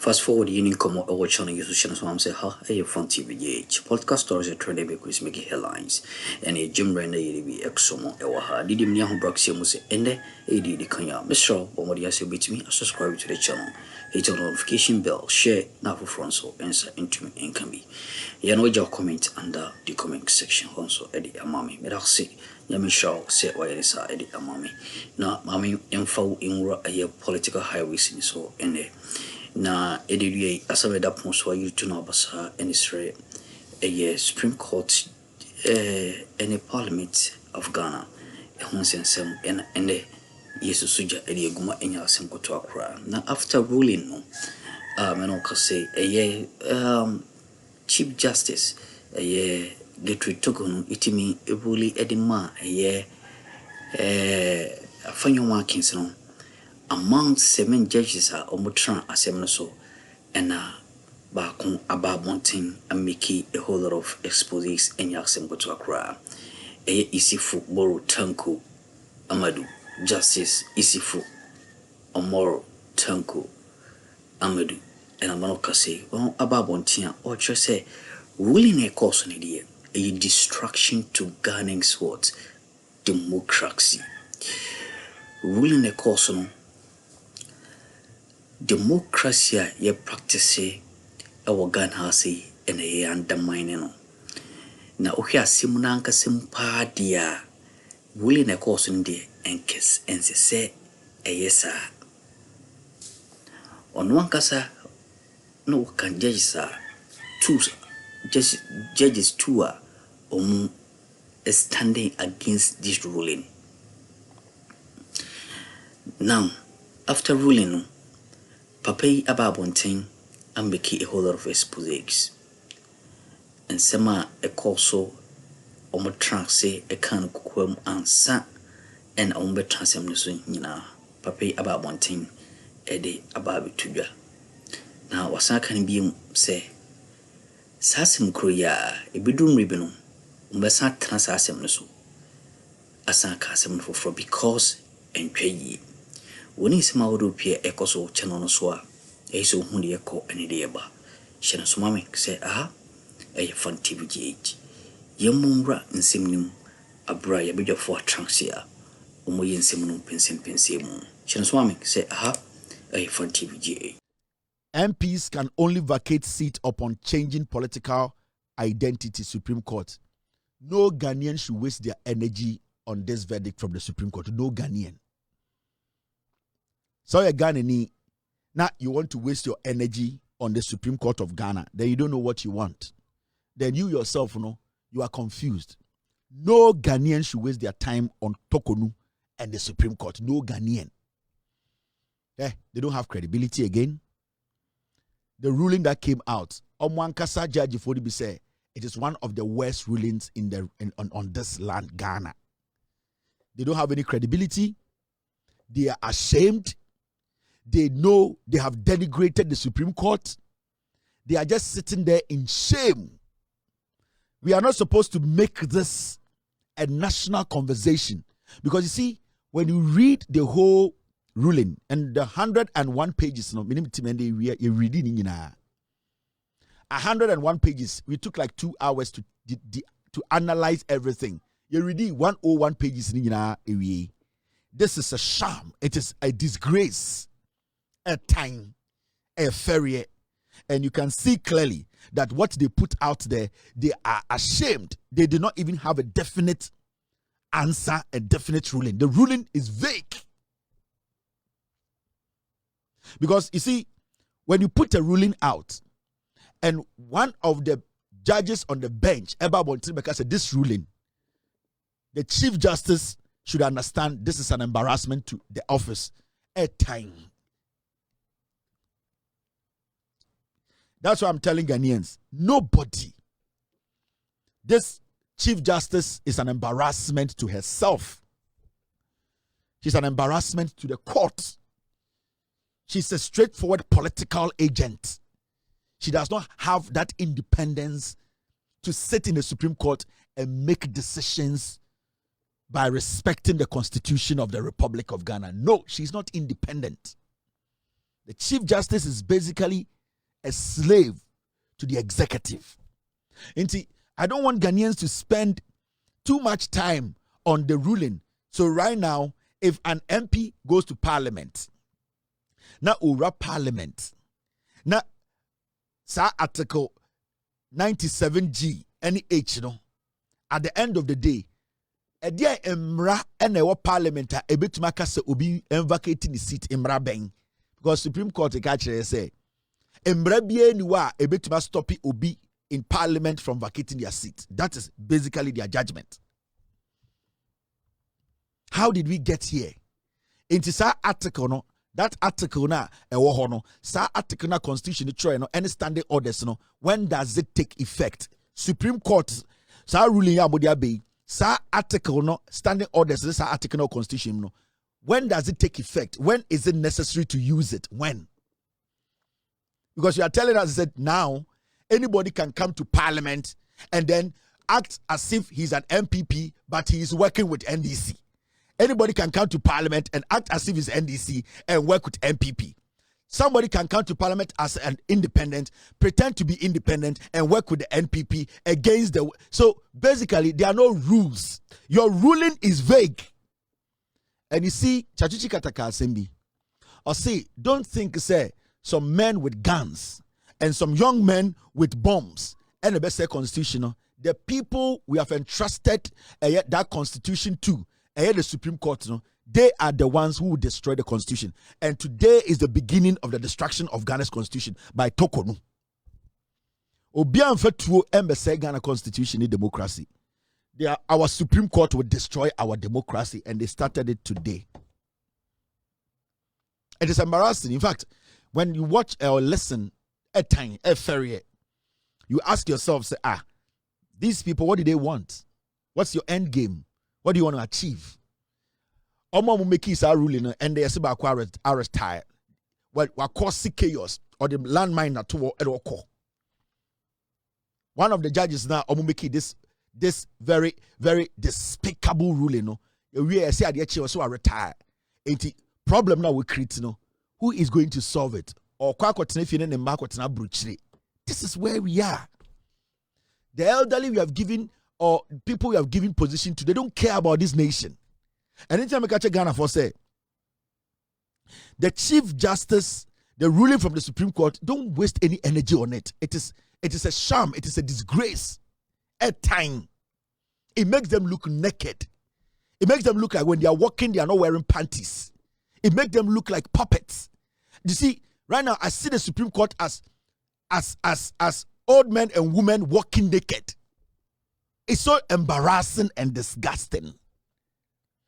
Fast forward, you need come over channel YouTube channel. So I'm saying, ha, hey, FunnTV GH podcast stories are trending because making headlines. And a gym render be Ěxp0sě ewa. Did you know how Braxia must end it? Did Kanya, Mr. Bombardier say beat me, subscribe to the channel, hit the notification bell, share now for front so answer into me and can be. You know your comment under the comment section also Eddie Amami. Merci. Yami Shaw say why it is Eddie Amami. Now, Mammy info in a political highways in so in there. Na edidue asabe da ponso ayi tuna basa enisre Supreme Court any Parliament of Ghana ehun sensem ene yesu suja edi eguma enya asem koto akra na after ruling no meno ka say Chief Justice J.Tanko no itimi ebuli edima afanyo workings no among 7 judges are omutran assembly so and bakun ababontin and make a whole lot of exposes and yaksem go to Akroma. Isifu J.Tanko Amadou Justice Isifu Omoro Tanko Amadou and Amanoka say well ababontin or just say ruling a course in the a distraction to Ghana's what democracy. Ruling a course on democracy ye practice our Ghana say and a undermining no. Na ohia simuna anka simpa dia ruling a course in the enkes and say a yesa. On one kasa no can judges judges two are standing against this ruling. Now, after ruling, no, Papai ababonting and make a whole lot of exposes. And sema a corso say a can kukum ansa and ombe transamnusun yina. Papai ababonting ede ababi tuja. Now, wasa can be say Sasim Kroya, a bedroom ribbon, umbasa transasem no so. Asan kasem for because and pay. When is my European echoes channel so a so hundi echo any day ba. Shanasumami say, aha, a FunnTV GH. Yamumra in Simnum, a bria bid of 4 trunks here. Umoy in Simonum pensim. Shanasumami say, aha, a FunnTV GH. MPs can only vacate seat upon changing political identity, Supreme Court. No Ghanaian should waste their energy on this verdict from the Supreme Court. No Ghanaian. So you're Ghanaian, now you want to waste your energy on the Supreme Court of Ghana, then you don't know what you want. Then you yourself, you are confused. No Ghanaian should waste their time on Tokornoos and the Supreme Court. No Ghanaian. They don't have credibility again. The ruling that came out, Omwankasa Judge Fodibi said, it is one of the worst rulings on this land, Ghana. They don't have any credibility. They are ashamed. They know they have denigrated the Supreme Court. They are just sitting there in shame. We are not supposed to make this a national conversation. Because you see, when you read the whole ruling and the 101 pages, 101 pages, we took like 2 hours to analyze everything. You read 101 pages. This is a sham. It is a disgrace, a time, a failure. And you can see clearly that what they put out there, they are ashamed. They do not even have a definite answer, a definite ruling. The ruling is vague. Because you see, when you put a ruling out, and one of the judges on the bench, Eba Bontimeka, said this ruling, the Chief Justice should understand this is an embarrassment to the office. A time. That's why I'm telling Ghanaians, nobody. This Chief Justice is an embarrassment to herself. She's an embarrassment to the court. She's a straightforward political agent. She does not have that independence to sit in the Supreme Court and make decisions by respecting the Constitution of the Republic of Ghana. No, she's not independent. The Chief Justice is basically a slave to the executive. I don't want Ghanaians to spend too much time on the ruling. So right now, if an MP goes to parliament, now ura parliament, now sa article 97G, any H, no, at the end of the day, a dear emra and a parliament a bit makasa ubi vacating the seat emra bang. Because Supreme Court say emra bie niwa a bit must stop it ubi in parliament from vacating their seat. That is basically their judgment. How did we get here? Into sa article no, that article na ewo no, sa article na constitution no, any standing orders no, when does it take effect? Supreme Court sa ruling ya bodia be, sa article no, standing orders, this article no constitution no, when does it take effect? When is it necessary to use it? When? Because you are telling us that now anybody can come to parliament and then act as if he's an MPP, but he is working with NDC. Anybody can come to parliament and act as if he's NDC and work with MPP. Somebody can come to parliament as an independent, pretend to be independent and work with the NPP against the... So basically, there are no rules. Your ruling is vague. And you see, Sečrěťě.KT, or say, don't think, say, some men with guns and some young men with bombs and the best constitutional, the people we have entrusted that constitution to, the Supreme Court, they are the ones who will destroy the constitution. And today is the beginning of the destruction of Ghana's constitution by Tokornoos. Obian fetuo embese Ghana constitution in democracy. Our Supreme Court will destroy our democracy, and they started it today. It is embarrassing. In fact, when you watch or listen a time, a ferry, you ask yourself, say, these people, what do they want? What's your end game? What do you want to achieve? Omo make is our ruling, and they say about arrest tired. Well, what cause chaos or the landmine at all. One of the judges now, Omo make this very, very despicable ruling. No, we say the also are retired. Ain't problem now we create. No, who is going to solve it? Or this is where we are. The elderly we have given, or people we have given position to, they don't care about this nation. And anytime I catch Ghana for say, the Chief Justice, the ruling from the Supreme Court, don't waste any energy on it. It is a sham. It is a disgrace. At time, it makes them look naked. It makes them look like when they are walking, they are not wearing panties. It makes them look like puppets. You see, right now I see the Supreme Court as old men and women walking naked. It's so embarrassing and disgusting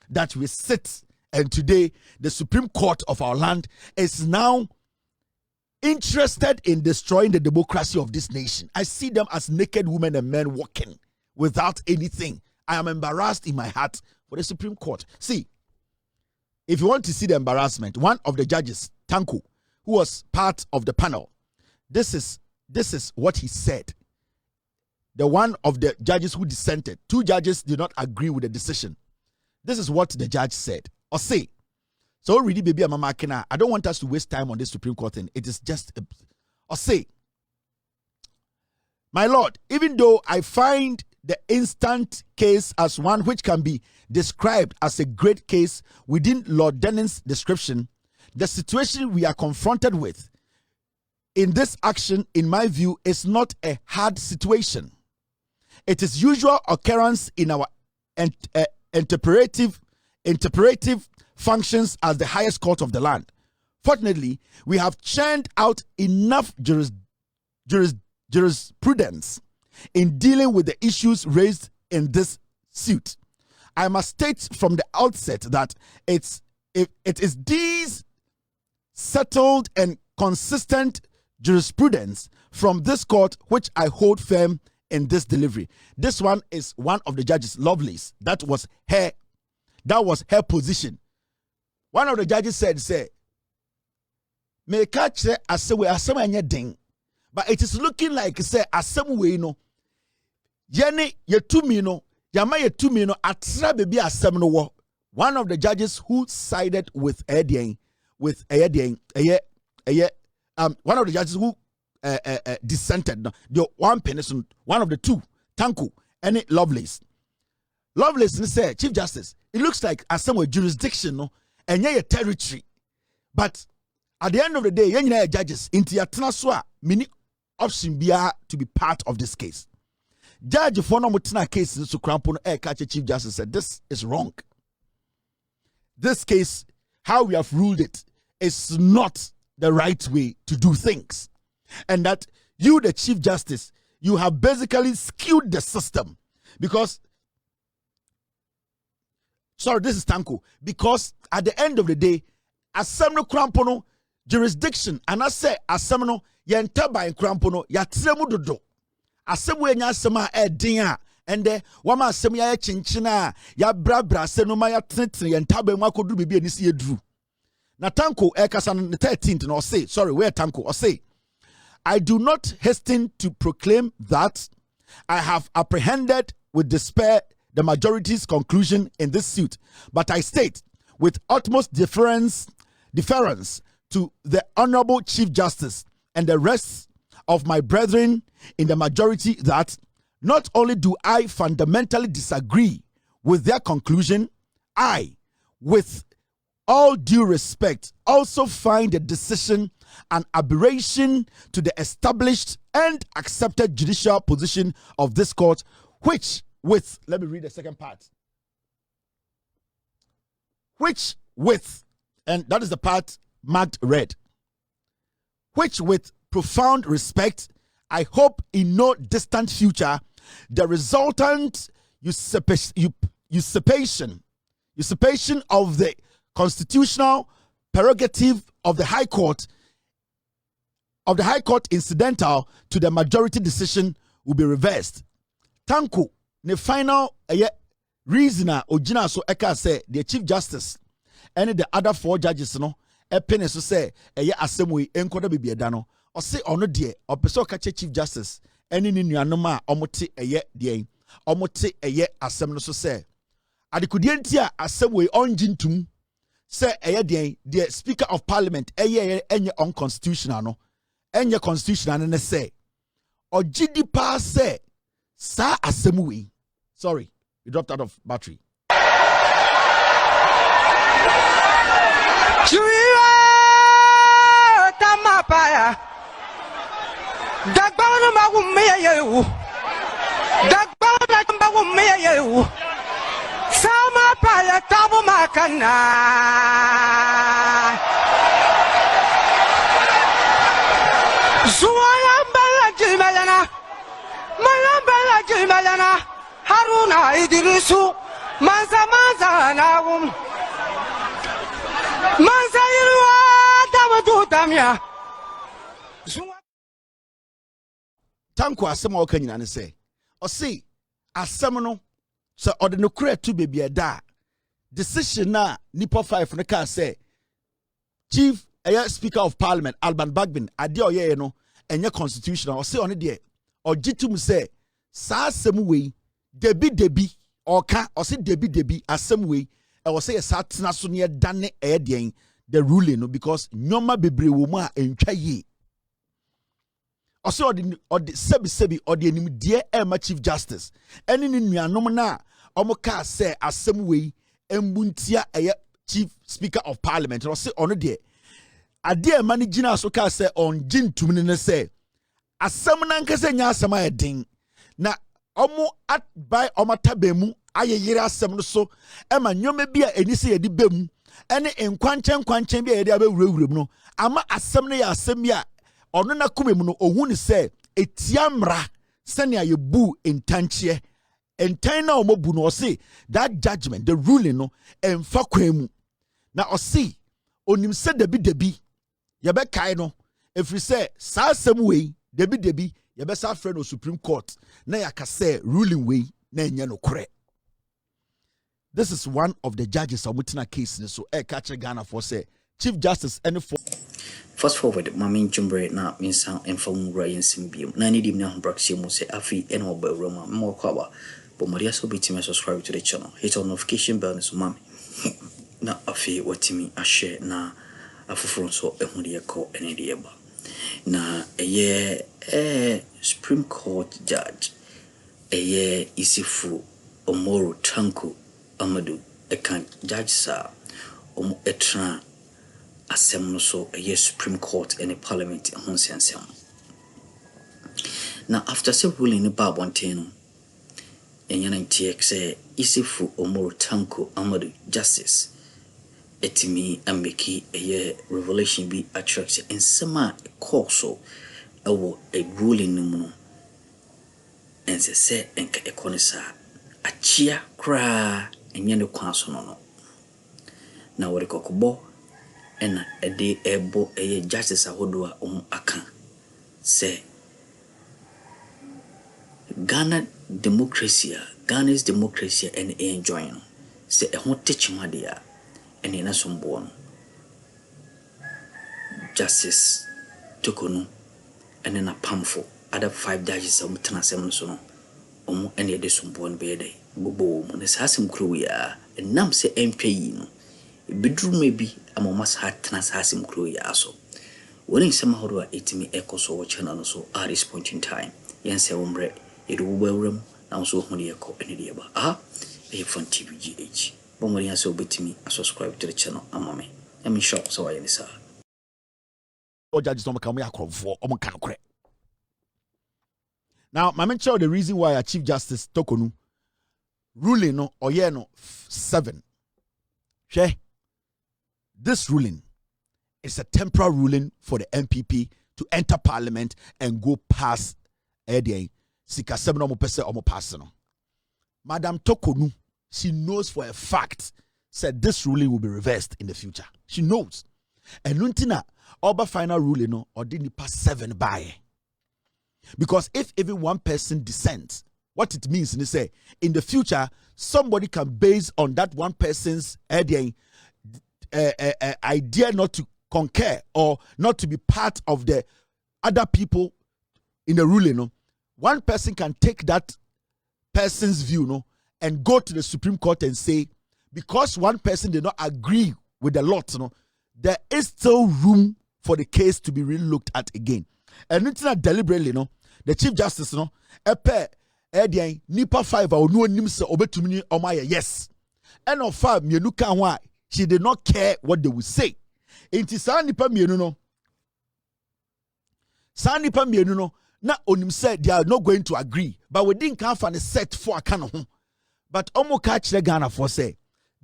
that we sit, and today the Supreme Court of our land is now interested in destroying the democracy of this nation. I see them as naked women and men walking without anything. I am embarrassed in my heart for the Supreme Court. See, if you want to see the embarrassment, one of the judges, J.Tanko, who was part of the panel, this is what he said. The one of the judges who dissented, two judges did not agree with the decision. This is what the judge said. Or say, so really, baby, I don't want us to waste time on this Supreme Court thing. It is just, or say, my Lord, even though I find the instant case as one which can be described as a great case within Lord Dennin's description, the situation we are confronted with in this action, in my view, is not a hard situation. It is usual occurrence in our interpretive functions as the highest court of the land. Fortunately, we have churned out enough jurisprudence in dealing with the issues raised in this suit. I must state from the outset that it is these settled and consistent jurisprudence from this court which I hold firm in this delivery. This one is one of the judges, Lovelace. That was her position. One of the judges said, may catch say asem ding, but it is looking like say asem we no yene yetumi no yama yetumi no atra bebi asem no wo. One of the judges who sided with one of the judges who dissented. No, the one person, one of the two, Tanko and Lovelace. Lovelace say, Chief Justice, it looks like as some jurisdiction, no, and yeah, territory. But at the end of the day, yeah, judges into your transfer, many option be to be part of this case. Judge for no mutina case in Sukrampono catch Chief Justice said this is wrong. This case, how we have ruled it, is not the right way to do things. And that you, the Chief Justice, you have basically skewed the system. Because, sorry, this is Tanko. Because at the end of the day, Asemno Krampono jurisdiction, and I say Asemno, Yentaba in Krampono, Yatremu dodo. Asemwe nya asema edin and the wama asem ya chinchina ya brabra senoma ya tentene Yentaba mu akodu bibi anisi edru. Na Tanko ekasa on the 13th no say, sorry, where Tanko or say, I do not hasten to proclaim that I have apprehended with despair the majority's conclusion in this suit, but I state with utmost deference to the Honorable Chief Justice and the rest of my brethren in the majority that not only do I fundamentally disagree with their conclusion, I, with all due respect, also find the decision an aberration to the established and accepted judicial position of this court, which with, let me read the second part, which with, and that is the part marked red, which with profound respect, I hope in no distant future, the resultant usurpation of the constitutional prerogative of the High Court incidental to the majority decision will be reversed. Tanko, the final reasoner Ojina so eka say the Chief Justice and the other four judges no epene so say assemwe enkoda bibieda no o say ono de opeso kache Chief Justice ene ni nuanom a omote de omote asem no so say adekudie nti a assemwe onjintum say the Speaker of Parliament enye unconstitutional no enye constitutional ne say ogidi pa say sa assemwe. Sorry, you dropped out of battery. Tamapaya Dagbana Magumea Dagbana Magumea Samapaya Tabumakana Suayambala Jimayana Malambala Jimayana Haruna Idrisu Manza Naum Tanko asem a oka nyina ne say o say asem no so ode no kura tu bebia da decision na nipo 5 no ka say Chief Speaker of Parliament Alban Bagbin ade oye no enye constitutional o say on de ogitum say sa asem we debi oka o say debi asem we I was say sa tena so ne dane the ruling no because nyoma bebre wo mu a entwa yi also the sebi or the enim dear Emma Chief Justice any ni nuanom na omo ka say asem we embuntia Chief Speaker of Parliament or say ono de ade Emma ni gina so ka say on gintum ne say asem na nkese nya asem a den na omo at by omatabemu ayeyere asem no so ema nyoma bi a enise yedi bem ene enkwanchen bi a yedi abewurawuram no ama asem no ya asem ya ono na kumem no ohun se etiamra sene ayebu entanchie entan na omobu no say that judgment the ruling no emfa kwanu na osi onim se debi yebe kai no efri se sa asem we debi yebe sa frɛ no Supreme Court na yakase ruling we na enye no kore. This is one of the judges amutina case so catch Ghana for say Chief Justice and for fast forward mami jumbre na minsa enfam Ryan Simbium na ni dim na hobraxie mu say afi en oba roma mo kwawa but Maria so bitime subscribe to the channel hit on notification bell so mami na afi watimi a share na afufron so ehudi yako ene de eba na Supreme Court judge isifu omoro tanko amadu kan judge sa etra asem no so Supreme Court and Parliament ho nsensem. Now after say ruling ni ba bonteno enyana ntie say isifu omoro tanko amadu justice etimi ambeki revelation be attract in sama course ewo a ruling no mu and say enka ekonisa achia kra enyane kwaso no na wori kokobo ena ede ebo justice ahodo a aka say Ghana's democracy and enjoying say a hot techimadia and in a somborn Justice Tokornoos and in a pamphlet other 5 judges of Tanasem sono and a desumborn bede bobo monasasim cruya and nam say MP no bedroom maybe a momas hat Tanasasim cruya so when in some how it me echo so channel so at this point in time yense umbre it will welcome now so honey echo any day ba FunnTV GH bomori aso betimi subscribe to the channel amame I'm sure so I say o judges no come yakrofo o mo kan kore. Now my men show the reason why a Chief Justice Tokornoos ruling no oye no 7 this ruling is a temporary ruling for the MPP to enter parliament and go past Sika 7 omo pese omo pass no. Madam Tokornoos, she knows for a fact said this ruling will be reversed in the future. She knows. And nuntina oba final ruling no or didn't pass 7 by. Because if even one person dissents, what it means is say in the future somebody can base on that one person's idea not to concur or not to be part of the other people in the ruling no. One person can take that person's view no and go to the Supreme Court and say because one person did not agree with the lot no, there is still room for the case to be relooked at again. And it's not deliberately no, the Chief Justice no nipa 5 or no nimse obetumi omaya yes and of 5 mienu kan ho she did not care what they would say. Enti sa nipa mienu no na onim said they are not going to agree but we didn't come for a set for akano ho but omo ka kire Ghana for say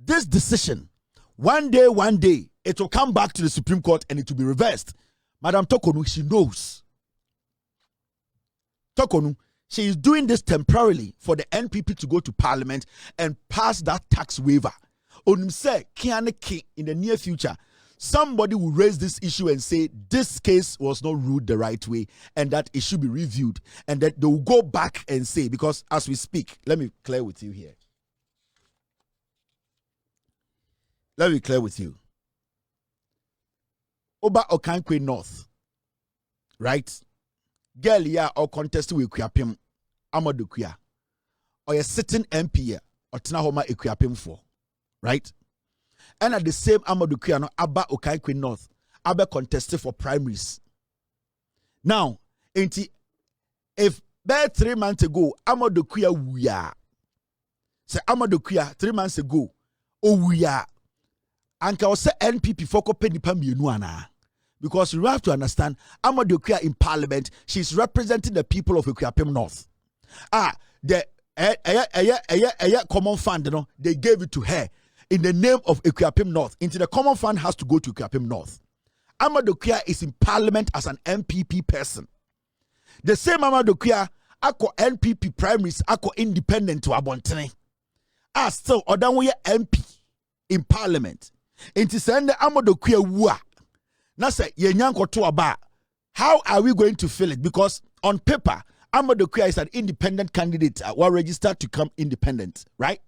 this decision one day it will come back to the Supreme Court and it will be reversed. Madam Tokornoos, she knows. Tokornoos, she is doing this temporarily for the NPP to go to parliament and pass that tax waiver. Onim say kianeki in the near future somebody will raise this issue and say this case was not ruled the right way and that it should be reviewed and that they will go back and say, because as we speak, let me clear with you here. Let me clear with you. Oba Okankwe North, right? Girl ya or contest with Kuapim Amadou Kuya or a sitting MP or Tinahoma Equiapim for, right? And at the same Amadou Kuya no Abba Okankwe North Abba contested for primaries. Now, if about 3 months ago Amadou Kuya wuya, say Amadou Kuya 3 months ago oh wuya, anka was NPP for kopeni pa mienu ana. Because you have to understand, Amadou Kuya in parliament, she's representing the people of Equiapim North. The common fund, you know, they gave it to her in the name of Equiapim North. Into the common fund has to go to Equiapim North. Amadou Kuya is in parliament as an MPP person. The same Amadou Kuya, ako NPP primaries, ako independent to Abontene. Still, Odanwe MP in parliament. Into send the Amadou Kuya wua. Now say yenyanko to aba. How are we going to fill it? Because on paper, Amadou Kuya is an independent candidate who are registered to come independent, right?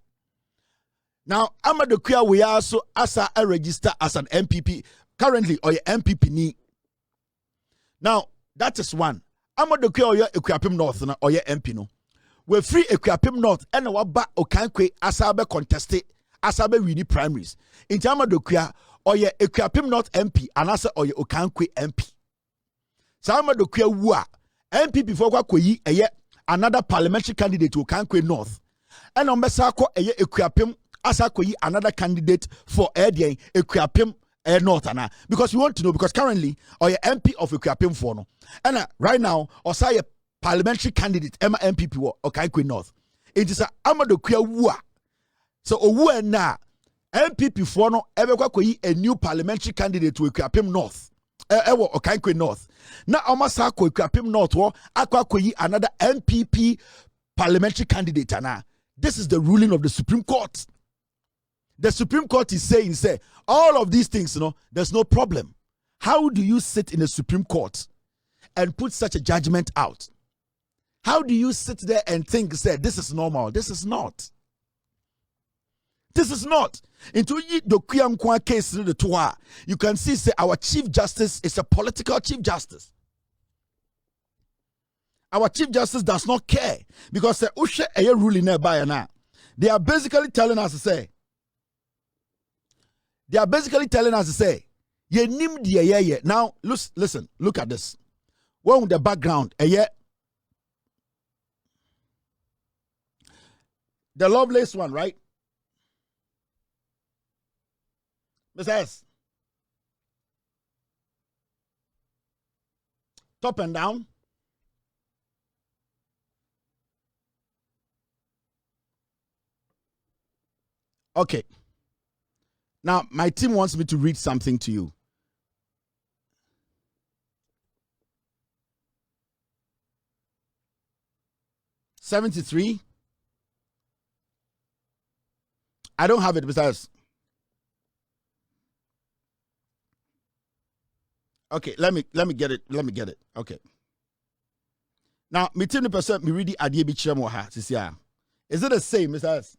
Now Amadou Kuya we also as a register as an MPP currently or your MPP ni. Now that is one. Amadou Kuya or your Equiapim North or your MP no. We free Equiapim North and waba Okankwe asabe contested asabe winning primaries. In Amadou Kuya or your Equiapim North MP and also or your Okankwe MP. Sama do kwe wa MPP for kwa koyi eye another parliamentary candidate who can kwe North. And on besa ko eye ekuapem asa koyi another candidate for Edian ekuapem North ana because we want to know because currently or your MP of ekuapem for no. And right now or say a parliamentary candidate Emma MPP or can kwe North. It is a amado kwe wa. So owu na MPP for no ever koyi a new parliamentary candidate to ekuapem North. Ewo Okankwe North. Na Omasa ko Ekrapim North wo akwa koyi another MPP parliamentary candidate ana. This is the ruling of the Supreme Court. The Supreme Court is saying say all of these things, there's no problem. How do you sit in the Supreme Court and put such a judgment out? How do you sit there and think say this is normal? This is not. This is not. Into the Kuyamkwa case, you can see say our Chief Justice is a political Chief Justice. Our Chief Justice does not care because Ushe Eye ruling nearby now. They are basically telling us to say, ye nim die. Now listen, look at this. One with the background, the Lovelace one, right? Mr. S. Top and down. Okay. Now, my team wants me to read something to you. $73. I don't have it, Mr. S. Okay, let me get it. Okay. Now, me 10% me read the idea be ha. Is it the same, Mr. S?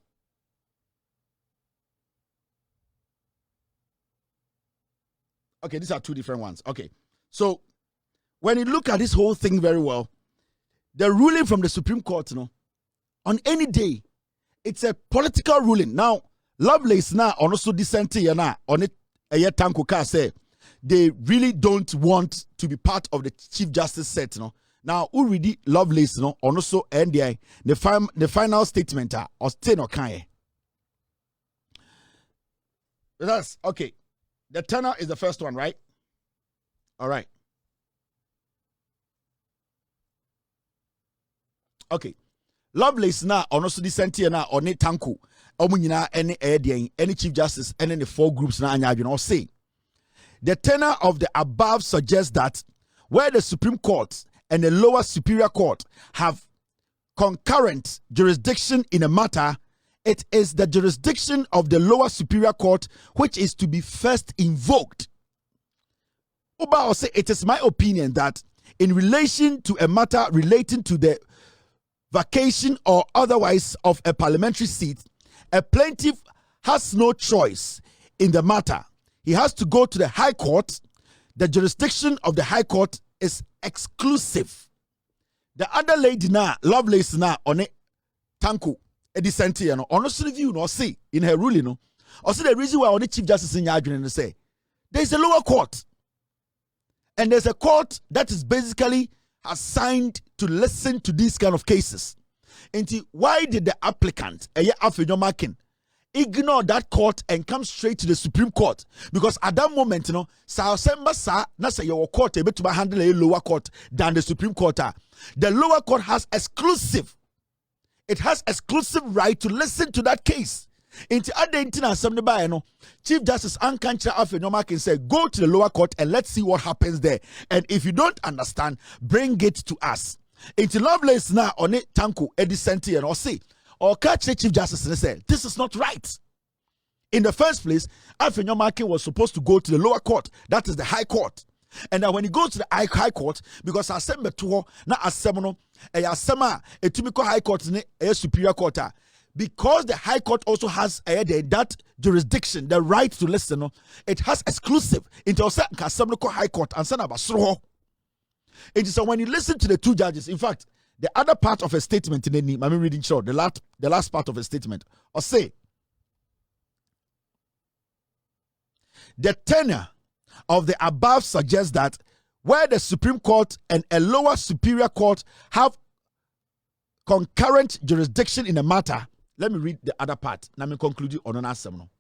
Okay, these are two different ones. Okay. So when you look at this whole thing very well, the ruling from the Supreme Court, on any day, it's a political ruling. Now, Lovelace now also dissenting on it J.Tanko ka say they really don't want to be part of the Chief Justice set, Now, already Lovelace, also NDI, the final statement or stay no kind. That's okay. The tenor is the first one, right? All right. Okay. Lovelace na also dissenting na on J.Tanko. Any Chief Justice and any four groups na anya say. The tenor of the above suggests that where the Supreme Court and the lower superior court have concurrent jurisdiction in a matter, it is the jurisdiction of the lower superior court which is to be first invoked. Oba will say, it is my opinion that in relation to a matter relating to the vacation or otherwise of a parliamentary seat, a plaintiff has no choice in the matter. He has to go to the High Court. The jurisdiction of the High Court is exclusive. The other lady now, Lovelace now, on it, Tanko, a dissentee, honestly view, no see in her ruling, no. Also, the reason why on the Chief Justice in Yadrin say there's a lower court, and there's a court that is basically assigned to listen to these kind of cases. And why did the applicant, ignore that court and come straight to the Supreme Court? Because at that moment, your court able to handle a lower court than the Supreme Court. The lower court has exclusive. It has exclusive right to listen to that case. Into other Chief Justice Ankancha Afenoma can say, go to the lower court and let's see what happens there. And if you don't understand, bring it to us. Into Lovelace now on it, Tanko, a dissentee, or say, or catch the Chief Justice and say, this is not right. In the first place, Afenoma was supposed to go to the lower court. That is the High Court. And then when he goes to the High Court, because Assembly to na Assemno, a Asema, a Tumiko High Court, a Superior Court. Because the High Court also has that jurisdiction, the right to listen, it has exclusive into Assembly High Court and Sanabasro. It is so when you listen to the two judges, in fact, the other part of a statement in the I'm reading short, the last part of a statement, or say the tenor of the above suggests that where the Supreme Court and a lower superior court have concurrent jurisdiction in a matter. Let me read the other part. Let me conclude on an seminal.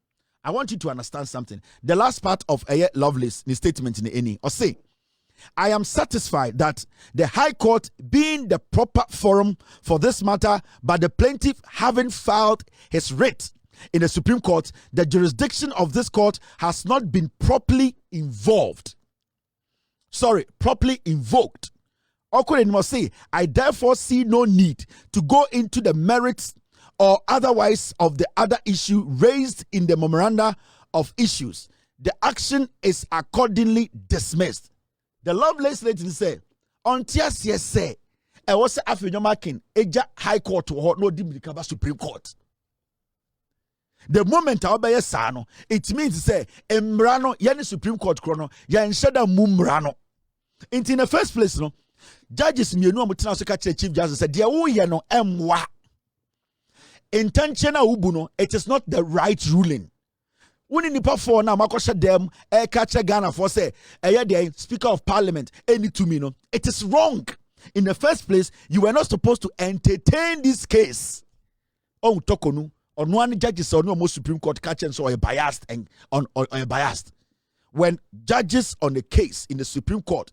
I want you to understand something. The last part of a Lovelace statement in the any or say, I am satisfied that the High Court being the proper forum for this matter, but the plaintiff having filed his writ in the Supreme Court, the jurisdiction of this court has not been properly invoked. I therefore see no need to go into the merits or otherwise of the other issue raised in the memoranda of issues. The action is accordingly dismissed. The Lovelace later said, on TSS say, I was after your marking, Eja High Court or no Dimikaba Supreme Court. The moment I obey Sano, it means to say, Embrano, Yan Supreme Court chrono, Yan Shada Mumrano. In the first place, no, judges me no mutina so catch chief justice said, Dear Uyano Mwa. Intentional ubuno, it is not the right ruling. When nipa for now, makosha dem, catch Ghana for say, the Speaker of Parliament, any to me no, it is wrong. In the first place, you were not supposed to entertain this case. Oh, Tokonu, on one judges or no more Supreme Court catching so biased and biased. When judges on the case in the Supreme Court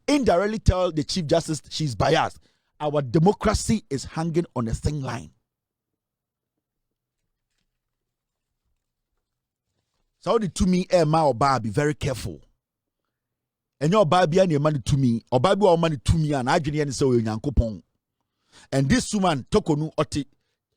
indirectly tell the Chief Justice she's biased, our democracy is hanging on a thin line. So the to me, ma or ba, be very careful. And your baby and your money to me, or baby or money to me, and I didn't say in Yankopon. And this woman, Tokonu, Oti,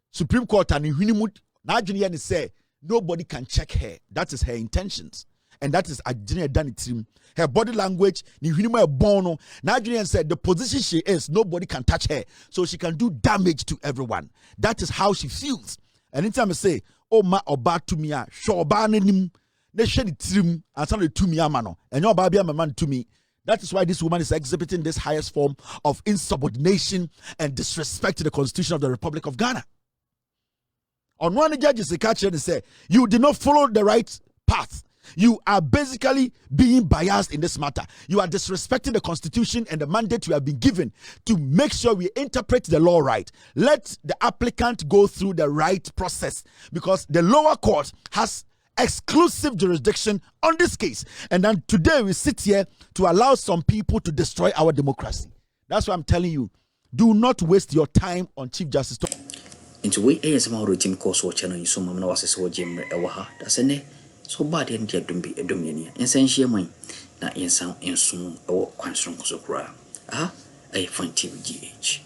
Supreme Court, and in Hinimut, Nigerian say nobody can check her. That is her intentions. And that is Nigerian done it. Her body language, Nihunima Bono. Nigerian said the position she is, nobody can touch her. So she can do damage to everyone. That is how she feels. And anytime I say, oh ma oba to me, show oba nenim, ne shed trim, and some to me amano, and your baby am a man to me. That is why this woman is exhibiting this highest form of insubordination and disrespect to the Constitution of the Republic of Ghana. On one judges the catch and say, you did not follow the right path. You are basically being biased in this matter. You are disrespecting the Constitution and the mandate you have been given to make sure we interpret the law right. Let the applicant go through the right process because the lower court has exclusive jurisdiction on this case. And then today we sit here to allow some people to destroy our democracy. That's why I'm telling you, do not waste your time on Chief Justice. Into we ASM routine course watching on so mamma was so Jim Ewaha. That's a ne. So bad and yet don't be a dominion. And send she mine. Not in sound in soon or quite strong so cry. A FunnTV GH.